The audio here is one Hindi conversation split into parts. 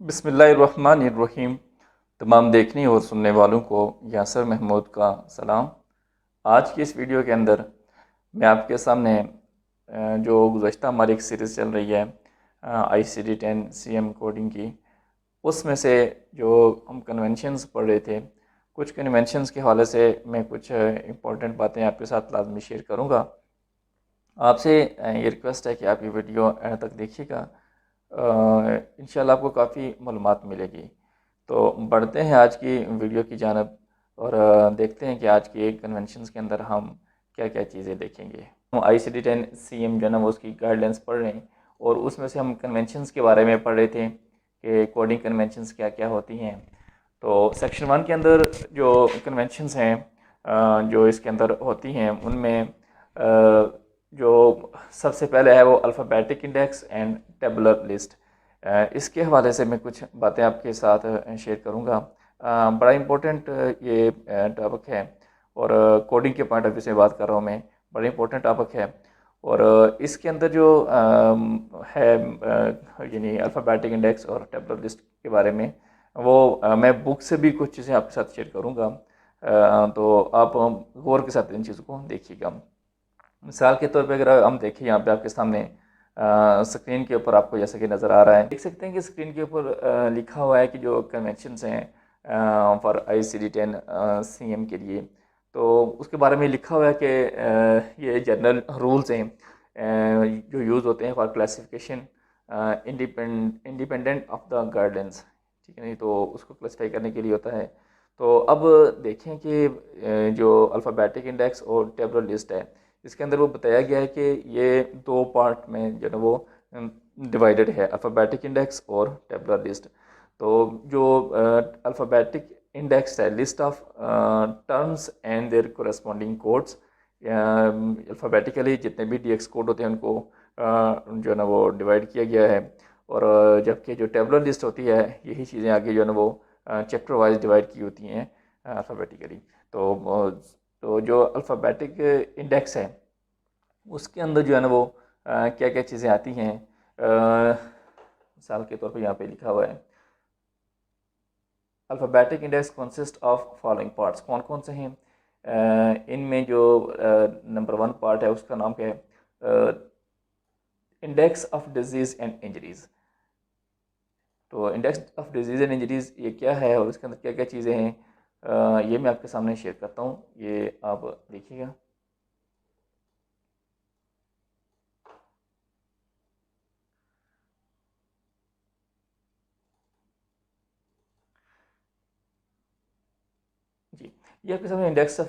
बिस्मिल्लाहिर्रहमानिर्रहीम। तमाम देखने और सुनने वालों को यासर महमूद का सलाम। आज की इस वीडियो के अंदर मैं आपके सामने जो गुज़श्ता हमारी एक सीरीज़ चल रही है ICD-10 CM कोडिंग की, उसमें से जो हम कन्वेंशंस पढ़ रहे थे, कुछ कन्वेंशंस के हवाले से मैं कुछ इम्पोर्टेंट बातें आपके साथ लाजमी शेयर करूँगा। आपसे ये रिक्वेस्ट है कि आप ये वीडियो एंड तक देखिएगा। इंशाल्लाह आपको काफ़ी मालूमात मिलेगी। तो बढ़ते हैं आज की वीडियो की जानब और देखते हैं कि आज के कन्वेंशंस के अंदर हम क्या क्या चीज़ें देखेंगे। हम ICD-10 CM जो है ना वो उसकी गाइडलाइंस पढ़ रहे हैं और उसमें से हम कन्वेंशंस के बारे में पढ़ रहे थे कि कोडिंग कन्वेंशंस क्या क्या होती हैं। तो सेक्शन 1 के अंदर जो कन्वेंशंस हैं जो इसके अंदर होती हैं उनमें जो सबसे पहले है वो alphabetic index and tabular list. इसके हवाले से मैं कुछ बातें आपके साथ शेयर करूंगा। बड़ा इम्पोर्टेंट ये टॉपिक है और कोडिंग के पॉइंट ऑफ व्यू से बात कर रहा हूँ मैं। बड़ा इम्पोर्टेंट टॉपिक है और इसके अंदर जो है यानी अल्फ़ाबेटिक इंडेक्स और टेबुलर लिस्ट के बारे में वो मैं बुक से भी कुछ चीज़ें आपके साथ शेयर करूँगा। तो आप गौर के साथ इन चीज़ों को देखिएगा। मिसाल के तौर पे अगर हम देखें यहाँ पे आपके सामने स्क्रीन के ऊपर आपको जैसा कि नज़र आ रहा है, देख सकते हैं कि स्क्रीन के ऊपर लिखा हुआ है कि जो कन्वेंशंस हैं फॉर ICD-10 CM के लिए, तो उसके बारे में लिखा हुआ है कि ये जनरल रूल्स हैं जो यूज़ होते हैं for classification independent of the guidelines. ठीक है, नहीं तो उसको क्लासीफाई करने के लिए होता है। तो अब देखें कि जो अल्फ़ाबेटिक इंडेक्स और टेबुलर लिस्ट है, इसके अंदर वो बताया गया है कि ये दो पार्ट में जो है वो डिवाइडेड है, अल्फ़ाबेटिक इंडेक्स और टेबुलर लिस्ट। तो जो अल्फ़ाबेटिक इंडेक्स है, list of terms and their corresponding codes, alphabetically जितने भी DX कोड होते हैं उनको जो है ना वो डिवाइड किया गया है। और जबकि जो टेबुलर लिस्ट होती है, यही चीज़ें आगे जो है ना वो चैप्टर वाइज डिवाइड की होती हैं अल्फ़ाबेटिकली। तो जो अल्फ़ाबेटिक इंडेक्स है उसके अंदर जो है ना वो क्या क्या चीज़ें आती हैं। मिसाल के तौर पे यहाँ पे लिखा हुआ है alphabetic index consist of following parts. कौन कौन से हैं? इनमें जो नंबर 1 पार्ट है उसका नाम क्या है? Index of diseases and injuries. तो index of diseases and injuries ये क्या है और इसके अंदर क्या क्या चीज़ें हैं, ये मैं आपके सामने शेयर करता हूँ, ये आप देखिएगा। जी, ये आपके सामने index of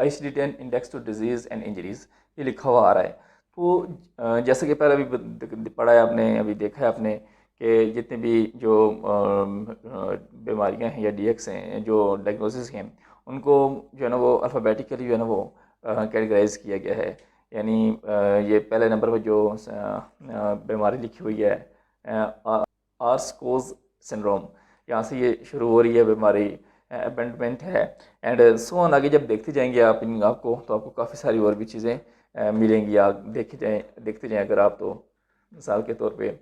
ICD-10 index to diseases and injuries ये लिखा हुआ आ रहा है। तो जैसे कि पहले अभी पढ़ा है आपने, अभी देखा है आपने कि जितने भी जो बीमारियां हैं या DX हैं, जो डायग्नोसिस हैं, उनको जो है ना वो अल्फ़ाबेटिकली जो है ना वो कैटेगराइज किया गया है। यानी ये पहले नंबर पर जो बीमारी लिखी हुई है आर्स-कोज़ सिंड्रोम, यहाँ से ये शुरू हो रही है बीमारी, अबेंडमेंट है एंड सो ऑन। आगे जब देखते जाएंगे आप इन आपको, तो आपको काफ़ी सारी और भी चीज़ें मिलेंगी। आप देखते जाएं अगर आप, तो मिसाल के तौर पे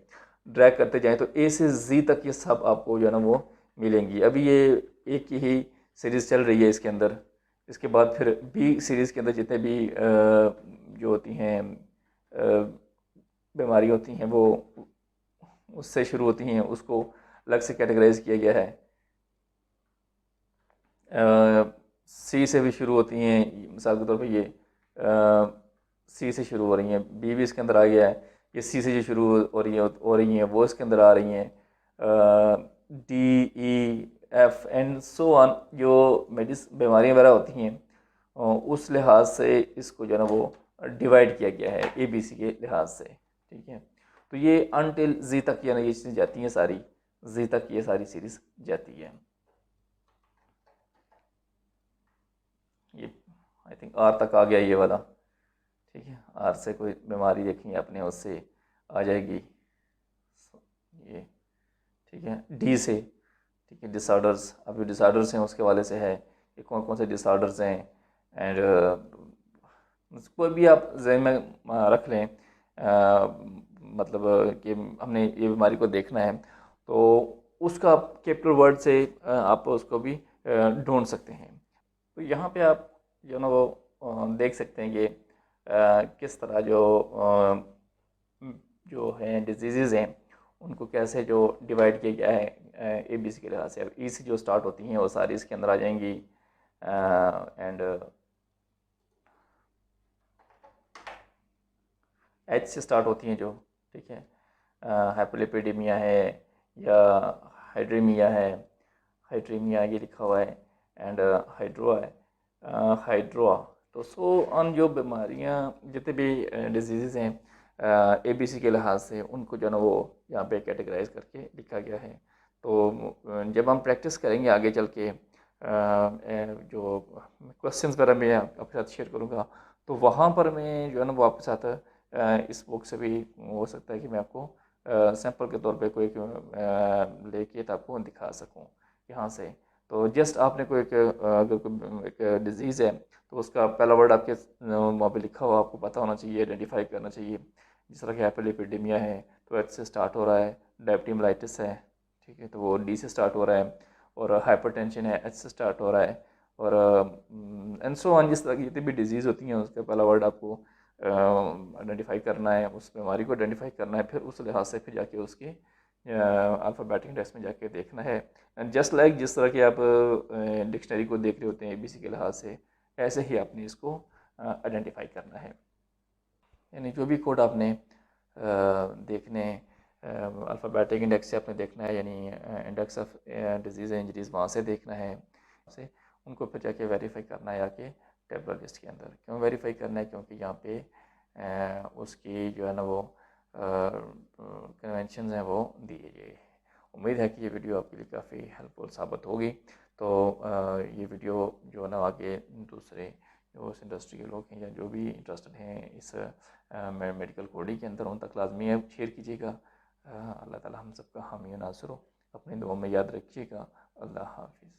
ड्रैग करते जाएं तो A से Z तक ये सब आपको जो है ना वो मिलेंगी। अभी ये एक ही सीरीज़ चल रही है इसके अंदर, इसके बाद फिर B सीरीज़ के अंदर जितने भी जो होती हैं बीमारी होती हैं वो उससे शुरू होती हैं, उसको अलग से कैटेगराइज किया गया है। C से भी शुरू होती हैं, मिसाल के तौर पे ये C से शुरू हो रही हैं, B भी इसके अंदर आ गया है। ये C से जो शुरू हो रही हैं वो इसके अंदर आ रही हैं, D, E, F and so on. जो बीमारियाँ वगैरह होती हैं उस लिहाज से इसको जो है ना वो डिवाइड किया गया है ABC के लिहाज से। ठीक है, तो ये अनटिल Z तक यानी ये चीज़ें जाती हैं सारी, Z तक ये सारी सीरीज़ जाती है। ये आई थिंक R तक आ गया ये वाला। ठीक है, R से कोई बीमारी देखेंगे अपने उससे आ जाएगी ये। ठीक है, D से, ठीक है, डिसऑर्डर्स, अभी डिसऑर्डर्स हैं उसके वाले से है कि कौन कौन से डिसऑर्डर्स हैं एंड कोई भी आप जहन में रख लें, मतलब कि हमने ये बीमारी को देखना है तो उसका कैपिटल वर्ड से आप उसको भी ढूंढ सकते हैं। तो यहाँ पे आप जो ना वो देख सकते हैं कि किस तरह जो है डिजीज़ हैं उनको कैसे जो डिवाइड किया गया है ABC के लिहाज से। अब E से जो स्टार्ट होती हैं वो सारी इसके अंदर आ जाएंगी, एंड H से स्टार्ट होती हैं जो, ठीक है, हाइपोलिपिडीमिया है या हाइड्रीमिया है, हाइड्रीमिया ये लिखा हुआ है, एंड हाइड्रोआ है, हाइड्रोआ। तो सो ऑन जो बीमारियां जितने भी डिजीज़ हैं ABC के लिहाज से उनको जो है ना वो यहाँ पे कैटेगराइज करके लिखा गया है। तो जब हम प्रैक्टिस करेंगे आगे चल के जो क्वेश्चंस वगैरह मैं आपके साथ शेयर करूँगा, तो वहाँ पर मैं जो है ना वो आपके साथ इस बुक से भी हो सकता है कि मैं आपको सैंपल के तौर पे कोई लेके तो आपको दिखा सकूं यहाँ से। तो जस्ट आपने कोई अगर कोई एक डिज़ीज़ है तो उसका पहला वर्ड आपके वहाँ पे लिखा हुआ आपको पता होना चाहिए, आइडेंटिफाई करना चाहिए। जिस तरह की हाइपोलिपिडीमिया है तो H से स्टार्ट हो रहा है, डायबिटीज है, ठीक है, तो वो D से स्टार्ट हो रहा है, और हाइपरटेंशन है H से स्टार्ट हो रहा है, और एंड सो ऑन। जिस तरह की जितनी भी डिजीज़ होती हैं उसका पहला वर्ड आपको आइडेंटिफाई करना है, उस बीमारी को आइडेंटिफाई करना है, फिर उस लिहाज से फिर जाके उसके अल्फ़ाबेटिक इंडेक्स में जाके देखना है। एंड जस्ट लाइक जिस तरह की आप डिक्शनरी को देख रहे होते हैं ABC के लिहाज से, ऐसे ही आपने इसको आइडेंटिफाई करना है। यानी जो भी कोड आपने देखने अल्फ़ाबेटिक इंडेक्स से आपने देखना है, यानी इंडेक्स ऑफ डिजीज़ इंजरीज़ वहाँ से देखना है, से उनको फिर जाके वेरीफाई करना है आके टेबलर लिस्ट के अंदर। क्यों वेरीफाई करना है? क्योंकि यहाँ पे उसकी जो है ना वो कन्वेंशन हैं वो दिए गए। उम्मीद है कि ये वीडियो आपके लिए काफ़ी हेल्पफुल साबित होगी। तो ये वीडियो जो है ना आगे दूसरे जो इस इंडस्ट्री के लोग हैं या जो भी इंटरेस्टेड हैं इस मेडिकल कोडिंग के अंदर, उन तक लाजमी है शेयर कीजिएगा। अल्लाह ताला हम सबका हामी नासिर हो। अपनी दुआ में याद रखिएगा। अल्लाह हाफिज़।